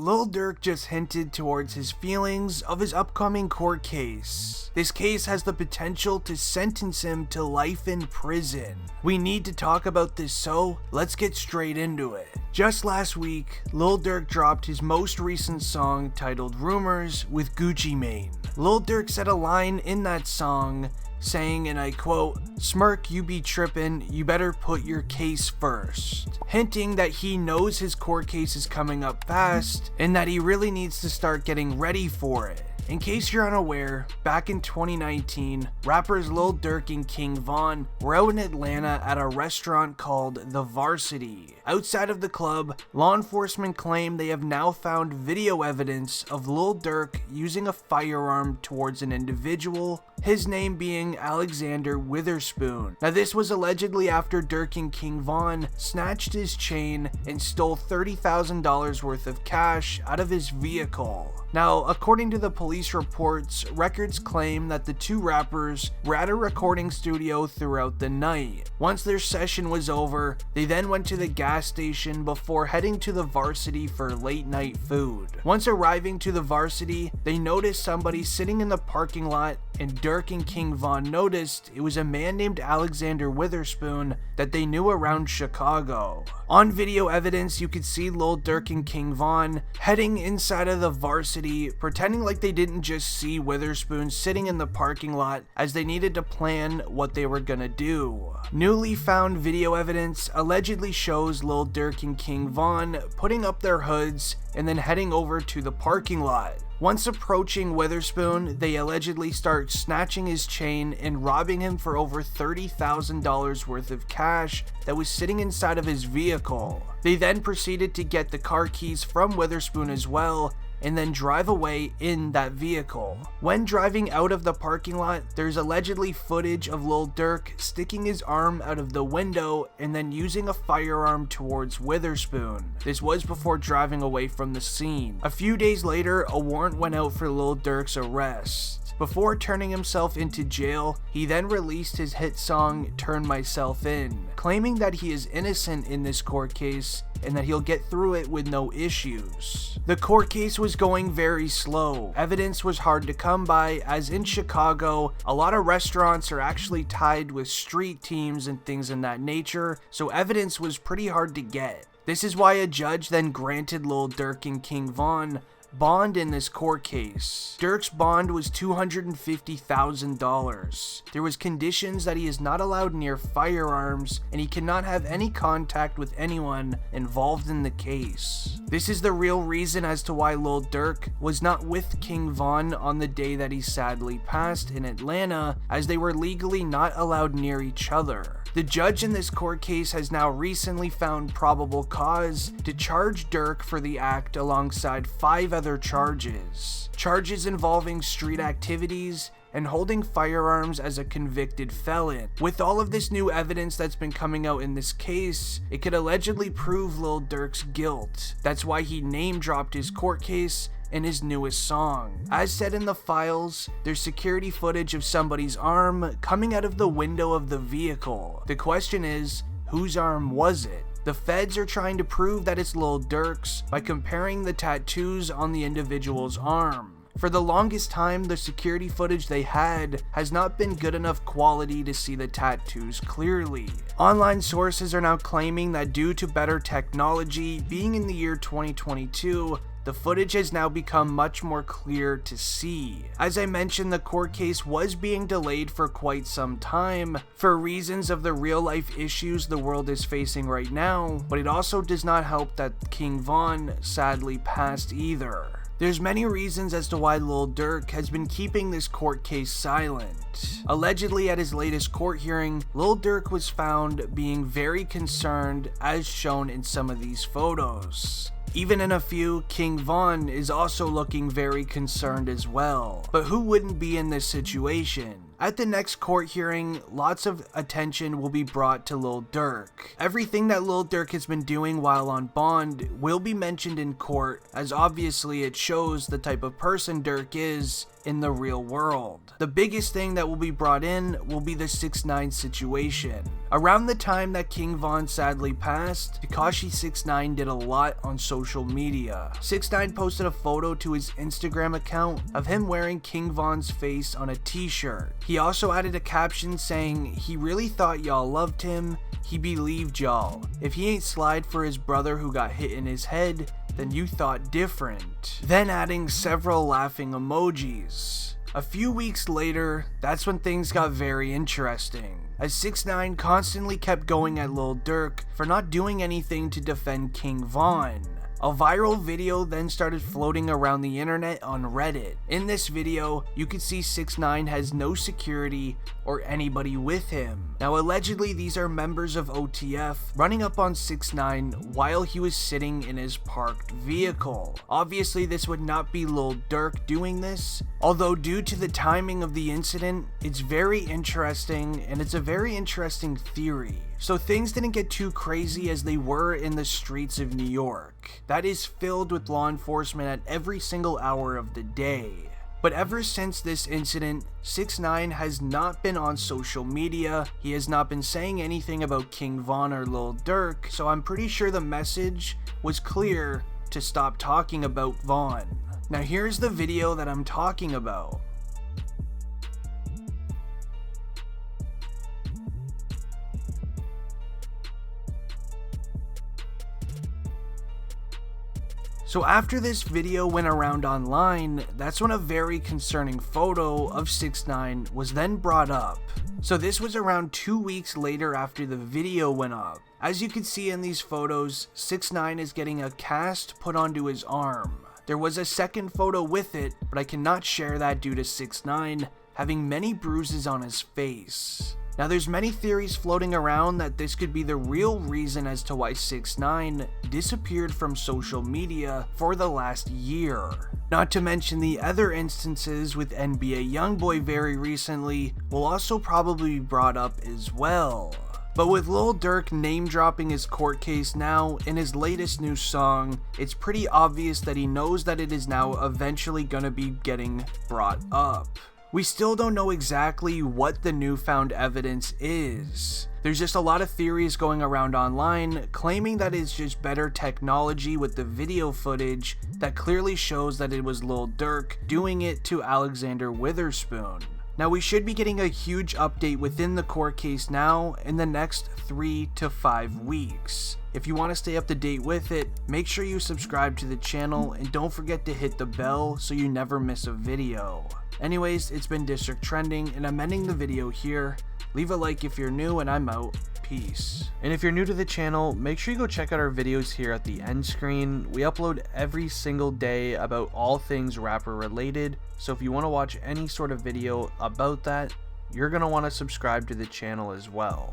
Lil Durk just hinted towards his feelings of his upcoming court case. This case has the potential to sentence him to life in prison. We need to talk about this, so let's get straight into it. Just last week, Lil Durk dropped his most recent song titled Rumors with Gucci Mane. Lil Durk said a line in that song saying, and I quote, "Smirk, you be trippin', you better put your case first," hinting that he knows his court case is coming up fast and that he really needs to start getting ready for it. In case you're unaware, back in 2019, rappers Lil Durk and King were out in Atlanta at a restaurant called The Varsity. Outside of the club, law enforcement claim they have now found video evidence of Lil Durk using a firearm towards an individual, his name being Alexander Witherspoon. Now this was allegedly after Durk and King snatched his chain and stole $30,000 worth of cash out of his vehicle. Now, according to the police reports, records claim that the two rappers were at a recording studio throughout the night. Once their session was over, they then went to the gas station before heading to the Varsity for late night food. Once arriving to the Varsity, they noticed somebody sitting in the parking lot, and Durk and King noticed it was a man named Alexander Witherspoon that they knew around Chicago. On video evidence, you could see Lil Durk and King heading inside of the Varsity, pretending like they didn't just see Witherspoon sitting in the parking lot, as they needed to plan what they were gonna do. Newly found video evidence allegedly shows Lil Durk and King putting up their hoods and then heading over to the parking lot. Once approaching Witherspoon, they allegedly start snatching his chain and robbing him for over $30,000 worth of cash that was sitting inside of his vehicle. They then proceeded to get the car keys from Witherspoon as well, and then drive away in that vehicle. When driving out of the parking lot, there's allegedly footage of Lil Durk sticking his arm out of the window and then using a firearm towards Witherspoon. This was before driving away from the scene. A few days later, a warrant went out for Lil Durk's arrest. Before turning himself into jail, he then released his hit song Turn Myself In, claiming that he is innocent in this court case and that he'll get through it with no issues. The court case was going very slow. Evidence was hard to come by, as in Chicago, a lot of restaurants are actually tied with street teams and things in that nature, so evidence was pretty hard to get. This is why a judge then granted Lil Durk and King bond in this court case. Durk's bond was $250,000. There was conditions that he is not allowed near firearms and he cannot have any contact with anyone involved in the case. This is the real reason as to why Lil Durk was not with King on the day that he sadly passed in Atlanta, as they were legally not allowed near each other. The judge in this court case has now recently found probable cause to charge Durk for the act alongside 5 other charges. Charges involving street activities and holding firearms as a convicted felon. With all of this new evidence that's been coming out in this case, it could allegedly prove Lil Durk's guilt. That's why he name dropped his court case in his newest song. As said in the files, there's security footage of somebody's arm coming out of the window of the vehicle. The question is, whose arm was it? The feds are trying to prove that it's Lil Durk's by comparing the tattoos on the individual's arm. For the longest time, the security footage they had has not been good enough quality to see the tattoos clearly. Online sources are now claiming that due to better technology, being in the year 2022, the footage has now become much more clear to see. As I mentioned, the court case was being delayed for quite some time for reasons of the real life issues the world is facing right now, but it also does not help that King sadly passed either. There's many reasons as to why Lil Durk has been keeping this court case silent. Allegedly at his latest court hearing, Lil Durk was found being very concerned, as shown in some of these photos. Even in a few, King is also looking very concerned as well. But who wouldn't be in this situation? At the next court hearing, lots of attention will be brought to Lil Durk. Everything that Lil Durk has been doing while on bond will be mentioned in court, as obviously it shows the type of person Durk is in the real world. The biggest thing that will be brought in will be the 6ix9ine situation. Around the time that King Von sadly passed, Tekashi 6ix9ine did a lot on social media. 6ix9ine posted a photo to his Instagram account of him wearing King Von's face on a t-shirt. He also added a caption saying he really thought y'all loved him, he believed y'all. If he ain't slide for his brother who got hit in his head, then you thought different. Then adding several laughing emojis. A few weeks later, that's when things got very interesting, as 6ix9ine constantly kept going at Lil Durk for not doing anything to defend King Von. A viral video then started floating around the internet on Reddit. In this video, you could see 6ix9ine has no security or anybody with him. Now allegedly these are members of OTF running up on 6ix9ine while he was sitting in his parked vehicle. Obviously this would not be Lil Durk doing this, although due to the timing of the incident, it's very interesting and it's a very interesting theory. So things didn't get too crazy as they were in the streets of New York. That is filled with law enforcement at every single hour of the day. But ever since this incident, 6ix9ine has not been on social media, he has not been saying anything about King Von or Lil Durk, so I'm pretty sure the message was clear to stop talking about Von. Now here's the video that I'm talking about. So after this video went around online, that's when a very concerning photo of 6ix9ine was then brought up. So this was around 2 weeks later after the video went up. As you can see in these photos, 6ix9ine is getting a cast put onto his arm. There was a second photo with it, but I cannot share that due to 6ix9ine having many bruises on his face. Now there's many theories floating around that this could be the real reason as to why 6ix9ine disappeared from social media for the last year. Not to mention the other instances with NBA YoungBoy very recently will also probably be brought up as well. But with Lil Durk name dropping his court case now in his latest new song, it's pretty obvious that he knows that it is now eventually gonna be getting brought up. We still don't know exactly what the newfound evidence is. There's just a lot of theories going around online claiming that it's just better technology with the video footage that clearly shows that it was Lil Durk doing it to Alexander Witherspoon. Now we should be getting a huge update within the court case now in the next 3 to 5 weeks. If you want to stay up to date with it, make sure you subscribe to the channel and don't forget to hit the bell so you never miss a video. Anyways, it's been District Trending and I'm ending the video here. Leave a like if you're new and I'm out. Peace. And if you're new to the channel, make sure you go check out our videos here at the end screen. We upload every single day about all things rapper related, so if you want to watch any sort of video about that, you're going to want to subscribe to the channel as well.